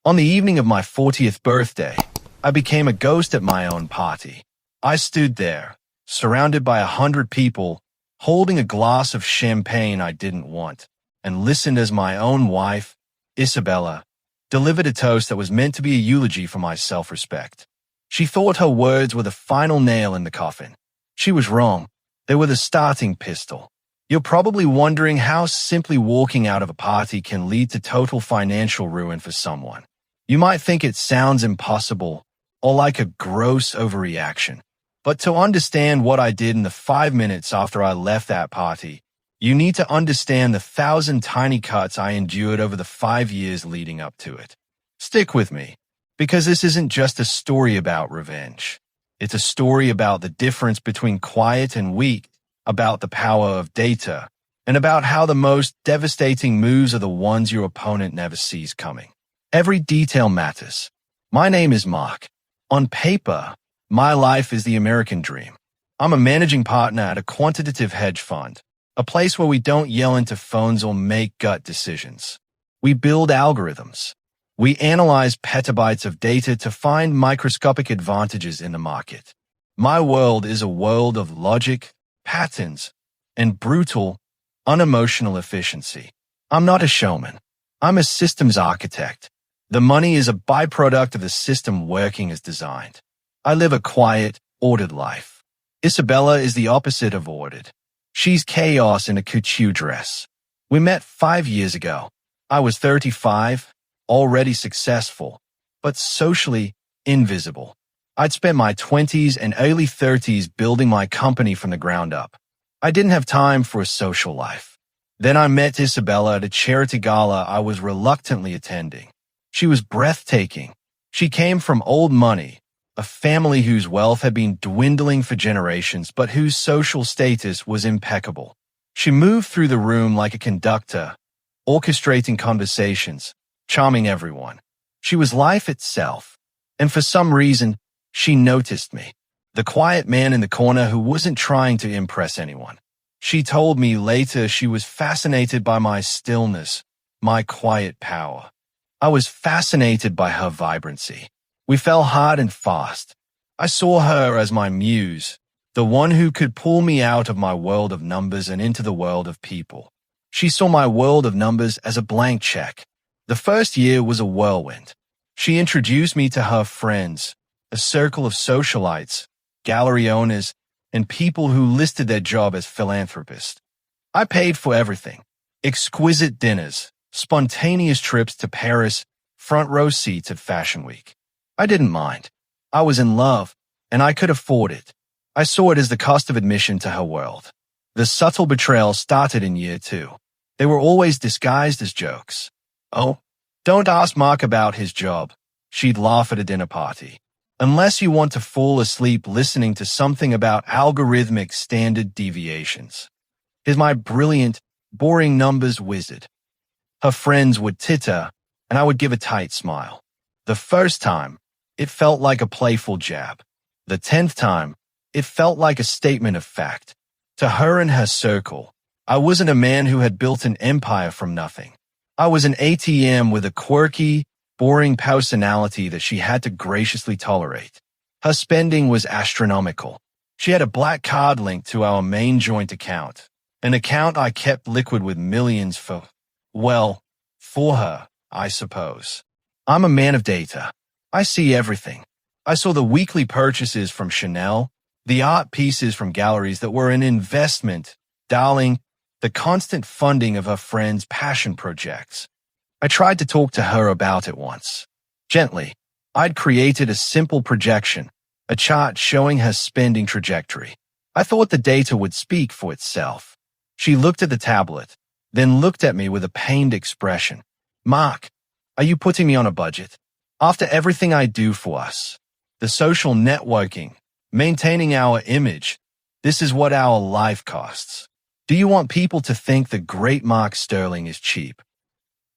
On the evening of my 40th birthday, I became a ghost at my own party. I stood there, surrounded by 100 people, holding a glass of champagne I didn't want, and listened as my own wife, Isabella, delivered a toast that was meant to be a eulogy for my self-respect. She thought her words were the final nail in the coffin. She was wrong. They were the starting pistol. You're probably wondering how simply walking out of a party can lead to total financial ruin for someone. You might think it sounds impossible or like a gross overreaction. But to understand what I did in the 5 minutes after I left that party, you need to understand the 1,000 tiny cuts I endured over the 5 years leading up to it. Stick with me, because this isn't just a story about revenge. It's a story about the difference between quiet and weak, about the power of data, and about how the most devastating moves are the ones your opponent never sees coming. Every detail matters. My name is Mark. On paper, my life is the American dream. I'm a managing partner at a quantitative hedge fund, a place where we don't yell into phones or make gut decisions. We build algorithms. We analyze petabytes of data to find microscopic advantages in the market. My world is a world of logic, patterns, and brutal, unemotional efficiency. I'm not a showman. I'm a systems architect. The money is a byproduct of the system working as designed. I live a quiet, ordered life. Isabella is the opposite of ordered. She's chaos in a couture dress. We met 5 years ago. I was 35, already successful, but socially invisible. I'd spent my 20s and early 30s building my company from the ground up. I didn't have time for a social life. Then I met Isabella at a charity gala I was reluctantly attending. She was breathtaking. She came from old money, a family whose wealth had been dwindling for generations but whose social status was impeccable. She moved through the room like a conductor, orchestrating conversations, charming everyone. She was life itself, and for some reason, she noticed me, the quiet man in the corner who wasn't trying to impress anyone. She told me later she was fascinated by my stillness, my quiet power. I was fascinated by her vibrancy. We fell hard and fast. I saw her as my muse, the one who could pull me out of my world of numbers and into the world of people. She saw my world of numbers as a blank check. The first year was a whirlwind. She introduced me to her friends, a circle of socialites, gallery owners, and people who listed their job as philanthropists. I paid for everything: exquisite dinners, spontaneous trips to Paris, front row seats at Fashion Week. I didn't mind. I was in love, and I could afford it. I saw it as the cost of admission to her world. The subtle betrayal started in year 2. They were always disguised as jokes. "Oh, don't ask Mark about his job," she'd laugh at a dinner party, "unless you want to fall asleep listening to something about algorithmic standard deviations." He's my brilliant, boring numbers wizard. Her friends would titter, and I would give a tight smile. The first time, it felt like a playful jab. The 10th time, it felt like a statement of fact. To her and her circle, I wasn't a man who had built an empire from nothing. I was an ATM with a quirky, boring personality that she had to graciously tolerate. Her spending was astronomical. She had a black card linked to our main joint account, an account I kept liquid with millions for her, I suppose. I'm a man of data. I see everything. I saw the weekly purchases from Chanel, the art pieces from galleries that were an investment, darling, the constant funding of her friends' passion projects. I tried to talk to her about it once. Gently, I'd created a simple projection, a chart showing her spending trajectory. I thought the data would speak for itself. She looked at the tablet, then looked at me with a pained expression. "Mark, are you putting me on a budget? After everything I do for us, the social networking, maintaining our image, this is what our life costs. Do you want people to think the great Mark Sterling is cheap?"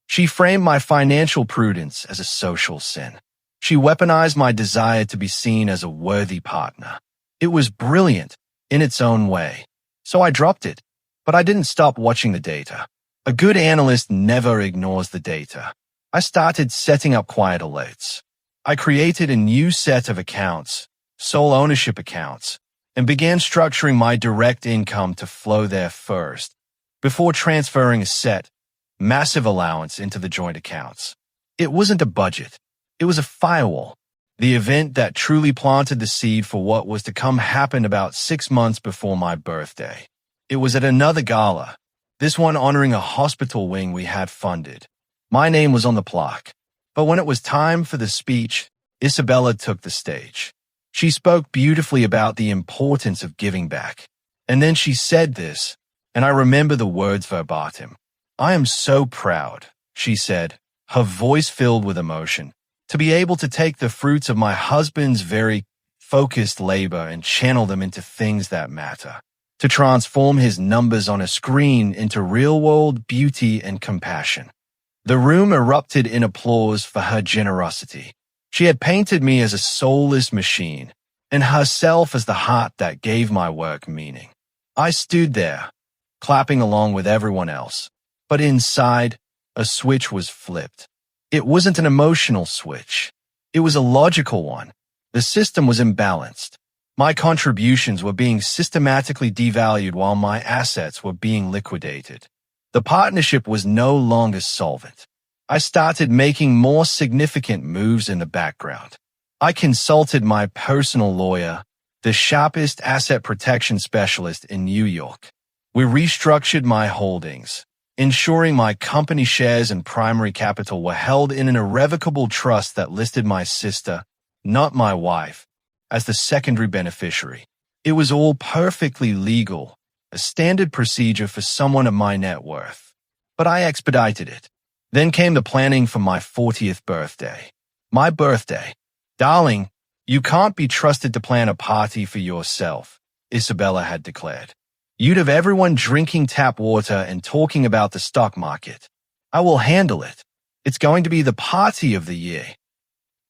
She framed my financial prudence as a social sin. She weaponized my desire to be seen as a worthy partner. It was brilliant in its own way. So I dropped it, but I didn't stop watching the data. A good analyst never ignores the data. I started setting up quiet alerts. I created a new set of accounts, sole ownership accounts, and began structuring my direct income to flow there first, before transferring a set, massive allowance into the joint accounts. It wasn't a budget. It was a firewall. The event that truly planted the seed for what was to come happened about 6 months before my birthday. It was at another gala, this one honoring a hospital wing we had funded. My name was on the plaque, but when it was time for the speech, Isabella took the stage. She spoke beautifully about the importance of giving back. And then she said this, and I remember the words verbatim. "I am so proud," she said, her voice filled with emotion, "to be able to take the fruits of my husband's very focused labor and channel them into things that matter, to transform his numbers on a screen into real-world beauty and compassion." The room erupted in applause for her generosity. She had painted me as a soulless machine, and herself as the heart that gave my work meaning. I stood there, clapping along with everyone else, but inside, a switch was flipped. It wasn't an emotional switch. It was a logical one. The system was imbalanced. My contributions were being systematically devalued while my assets were being liquidated. The partnership was no longer solvent. I started making more significant moves in the background. I consulted my personal lawyer, the sharpest asset protection specialist in New York. We restructured my holdings, ensuring my company shares and primary capital were held in an irrevocable trust that listed my sister, not my wife, as the secondary beneficiary. It was all perfectly legal, a standard procedure for someone of my net worth. But I expedited it. Then came the planning for my 40th birthday. My birthday. "Darling, you can't be trusted to plan a party for yourself," Isabella had declared. "You'd have everyone drinking tap water and talking about the stock market. I will handle it. It's going to be the party of the year."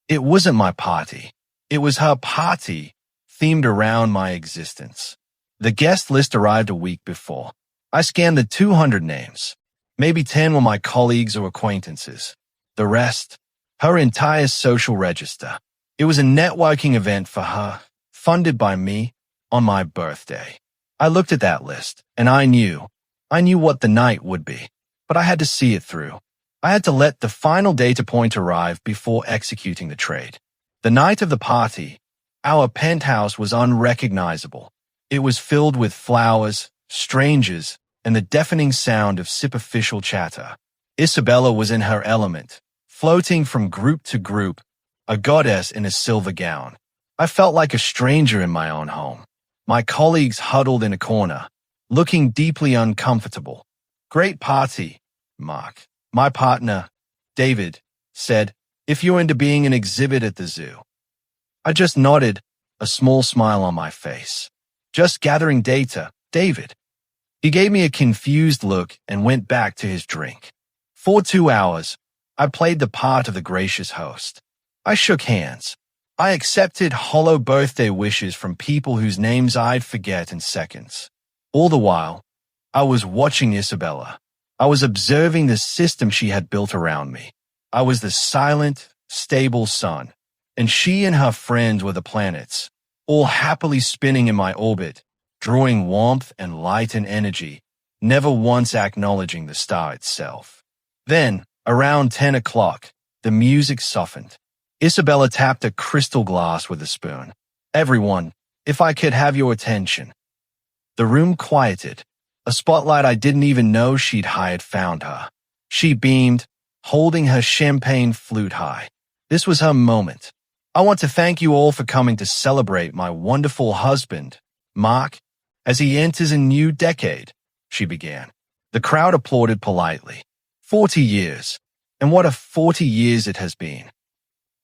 It wasn't my party. It was her party, themed around my existence. The guest list arrived a week before. I scanned the 200 names. Maybe 10 were my colleagues or acquaintances. The rest, her entire social register. It was a networking event for her, funded by me, on my birthday. I looked at that list, and I knew what the night would be, but I had to see it through. I had to let the final data point arrive before executing the trade. The night of the party, our penthouse was unrecognizable. It was filled with flowers, strangers, and the deafening sound of superficial chatter. Isabella was in her element, floating from group to group, a goddess in a silver gown. I felt like a stranger in my own home. My colleagues huddled in a corner, looking deeply uncomfortable. "Great party," Mark, my partner, David, said, "if you're into being an exhibit at the zoo." I just nodded, a small smile on my face. "Just gathering data, David." He gave me a confused look and went back to his drink. For 2 hours, I played the part of the gracious host. I shook hands. I accepted hollow birthday wishes from people whose names I'd forget in seconds. All the while, I was watching Isabella. I was observing the system she had built around me. I was the silent, stable sun, and she and her friends were the planets, all happily spinning in my orbit, drawing warmth and light and energy, never once acknowledging the star itself. Then, around 10 o'clock, the music softened. Isabella tapped a crystal glass with a spoon. "Everyone, if I could have your attention." The room quieted. A spotlight I didn't even know she'd hired found her. She beamed, holding her champagne flute high. This was her moment. "I want to thank you all for coming to celebrate my wonderful husband, Mark, as he enters a new decade," she began. The crowd applauded politely. 40 years. And what a 40 years it has been.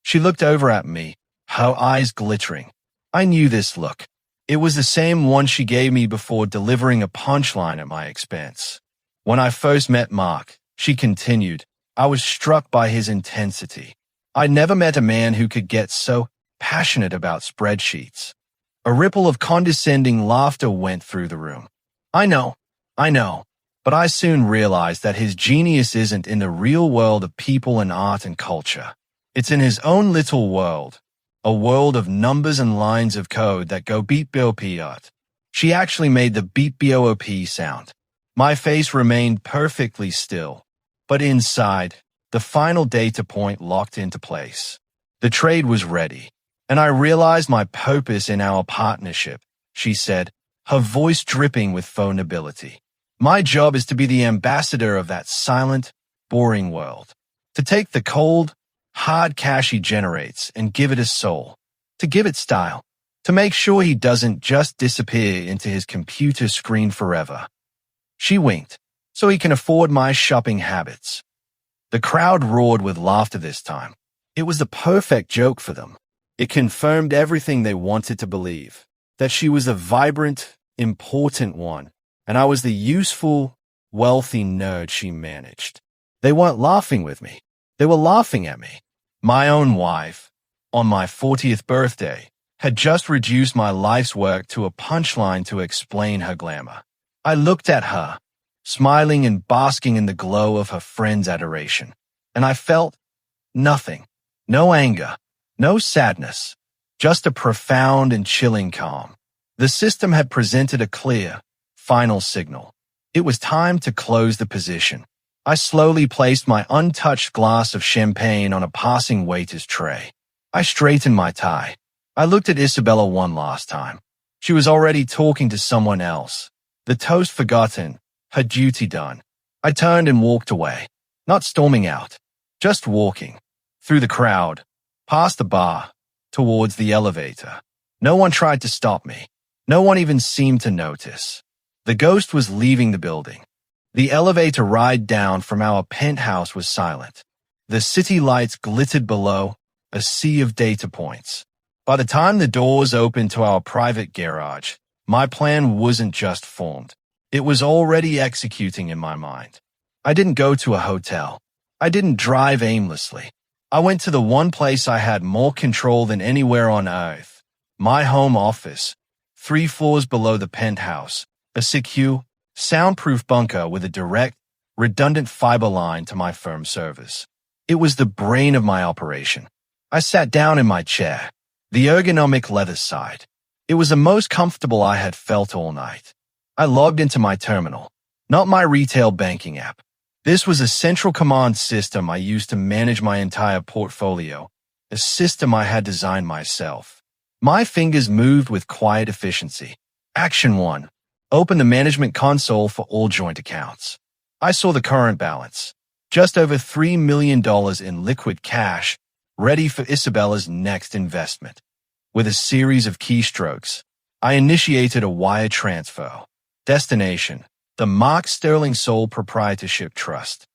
She looked over at me, her eyes glittering. I knew this look. It was the same one she gave me before delivering a punchline at my expense. "When I first met Mark," she continued, "I was struck by his intensity. I never met a man who could get so passionate about spreadsheets." A ripple of condescending laughter went through the room. I know, But I soon realized that his genius isn't in the real world of people and art and culture. It's in his own little world, a world of numbers and lines of code that go beep bop. She actually made the beep bop sound. My face remained perfectly still, but inside, the final data point locked into place. The trade was ready, and I realized my purpose in our partnership, she said, her voice dripping with vulnerability. My job is to be the ambassador of that silent, boring world. To take the cold, hard cash he generates and give it a soul. To give it style. To make sure he doesn't just disappear into his computer screen forever. She winked, so he can afford my shopping habits. The crowd roared with laughter this time. It was the perfect joke for them. It confirmed everything they wanted to believe, that she was the vibrant, important one, and I was the useful, wealthy nerd she managed. They weren't laughing with me. They were laughing at me. My own wife, on my 40th birthday, had just reduced my life's work to a punchline to explain her glamour. I looked at her, smiling and basking in the glow of her friend's adoration, and I felt nothing. No anger, no sadness, just a profound and chilling calm. The system had presented a clear, final signal. It was time to close the position. I slowly placed my untouched glass of champagne on a passing waiter's tray. I straightened my tie. I looked at Isabella one last time. She was already talking to someone else. The toast forgotten, her duty done. I turned and walked away, not storming out, just walking, through the crowd, past the bar, towards the elevator. No one tried to stop me. No one even seemed to notice. The ghost was leaving the building. The elevator ride down from our penthouse was silent. The city lights glittered below, a sea of data points. By the time the doors opened to our private garage, my plan wasn't just formed. It was already executing in my mind. I didn't go to a hotel. I didn't drive aimlessly. I went to the one place I had more control than anywhere on earth. My home office, 3 floors below the penthouse, a secure, soundproof bunker with a direct, redundant fiber line to my firm servers. It was the brain of my operation. I sat down in my chair, the ergonomic leather side. It was the most comfortable I had felt all night. I logged into my terminal, not my retail banking app. This was a central command system I used to manage my entire portfolio, a system I had designed myself. My fingers moved with quiet efficiency. Action 1. Open the management console for all joint accounts. I saw the current balance, just over $3 million in liquid cash, ready for Isabella's next investment. With a series of keystrokes, I initiated a wire transfer. Destination, the Mark Sterling Sole Proprietorship Trust.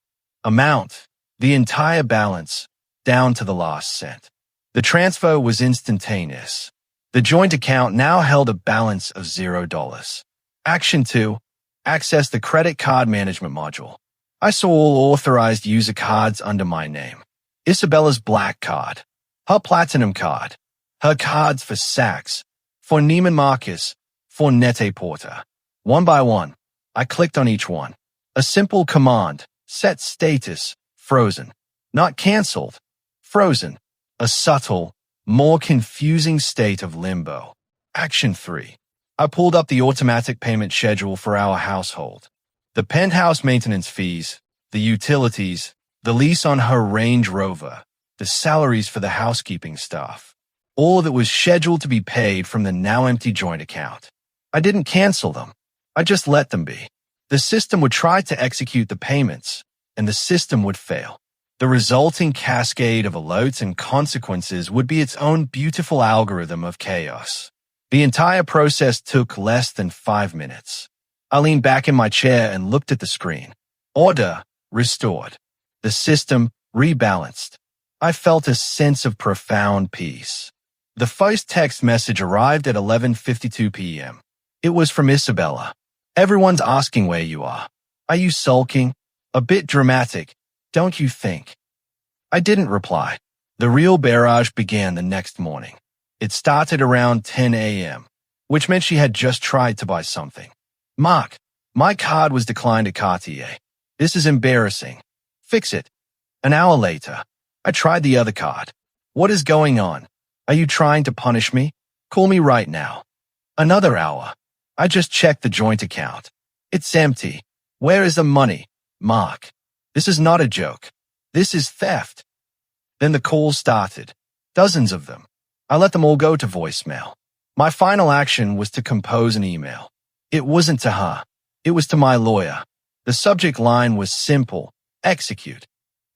Amount, the entire balance, down to the last cent. The transfer was instantaneous. The joint account now held a balance of $0. Action 2. Access the credit card management module. I saw all authorized user cards under my name. Isabella's black card, her platinum card, her cards for Saks, for Neiman Marcus, for Net-a-Porter. One by one, I clicked on each one. A simple command, set status, frozen. Not canceled, frozen. A subtle, more confusing state of limbo. Action 3. I pulled up the automatic payment schedule for our household. The penthouse maintenance fees, the utilities, the lease on her Range Rover, the salaries for the housekeeping staff. All of it was scheduled to be paid from the now empty joint account. I didn't cancel them. I just let them be. The system would try to execute the payments, and the system would fail. The resulting cascade of alerts and consequences would be its own beautiful algorithm of chaos. The entire process took less than 5 minutes. I leaned back in my chair and looked at the screen. Order restored. The system rebalanced. I felt a sense of profound peace. The first text message arrived at 11:52 p.m. It was from Isabella. Everyone's asking where you are. Are you sulking? A bit dramatic, don't you think? I didn't reply. The real barrage began the next morning. It started around 10 a.m., which meant she had just tried to buy something. Mark, My card was declined at Cartier. This is embarrassing. Fix it. An hour later, I tried the other card. What is going on? Are you trying to punish me? Call me right now. Another hour. I just checked the joint account. It's empty. Where is the money? Mark. This is not a joke. This is theft. Then the calls started. Dozens of them. I let them all go to voicemail. My final action was to compose an email. It wasn't to her. It was to my lawyer. The subject line was simple. Execute.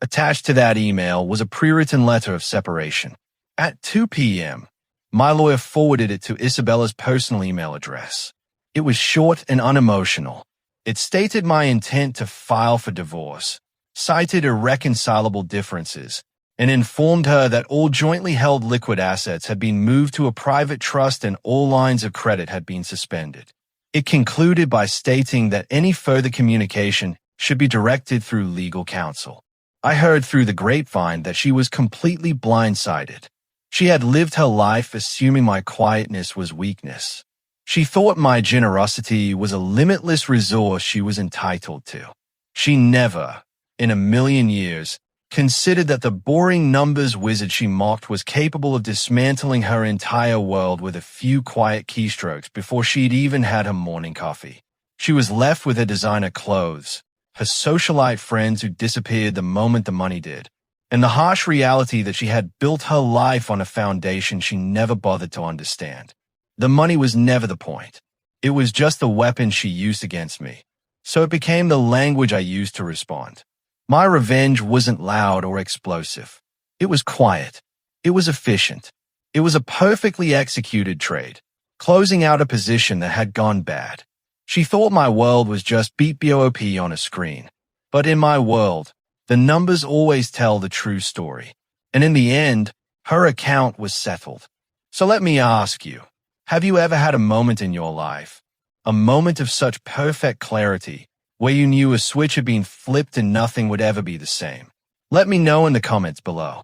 Attached to that email was a pre-written letter of separation. At 2 p.m., my lawyer forwarded it to Isabella's personal email address. It was short and unemotional. It stated my intent to file for divorce, cited irreconcilable differences, and informed her that all jointly held liquid assets had been moved to a private trust and all lines of credit had been suspended. It concluded by stating that any further communication should be directed through legal counsel. I heard through the grapevine that she was completely blindsided. She had lived her life assuming my quietness was weakness. She thought my generosity was a limitless resource she was entitled to. She never, in a million years, considered that the boring numbers wizard she mocked was capable of dismantling her entire world with a few quiet keystrokes before she'd even had her morning coffee. She was left with her designer clothes, her socialite friends who disappeared the moment the money did, and the harsh reality that she had built her life on a foundation she never bothered to understand. The money was never the point. It was just the weapon she used against me. So it became the language I used to respond. My revenge wasn't loud or explosive. It was quiet. It was efficient. It was a perfectly executed trade, closing out a position that had gone bad. She thought my world was just beep BOP on a screen. But in my world, the numbers always tell the true story. And in the end, her account was settled. So let me ask you, have you ever had a moment in your life, a moment of such perfect clarity, where you knew a switch had been flipped and nothing would ever be the same? Let me know in the comments below.